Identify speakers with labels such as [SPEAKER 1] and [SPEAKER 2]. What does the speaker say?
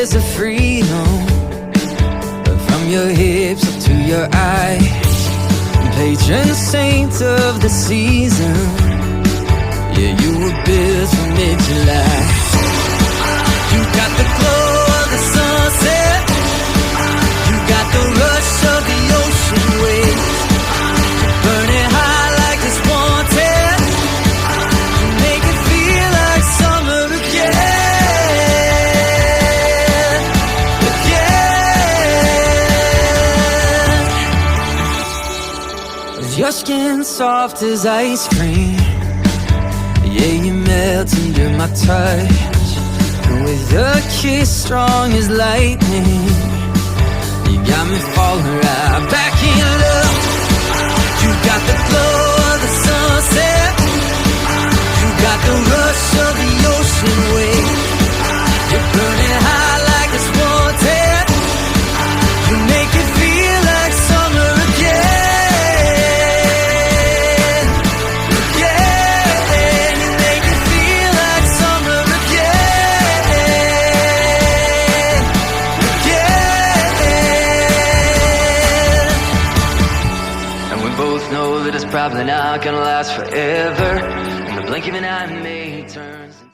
[SPEAKER 1] there's a freedom from your hips up to your eyes. Patron saint of the season, yeah, you were built for mid-July. You got the glow of the sunset, you got the rush of the ocean waves, burning high like it's wanted. You make it feel like summer again. Is your skin soft as ice cream? Yeah, you melt under my touch. With a kiss strong as lightning, you got me falling right back in love. You got the glow of the sunset, you got the rush of the ocean wave, you're burning high like it's wanted. You make it feel like summer again. Probably not gonna last forever. In the blink of an eye, maybe.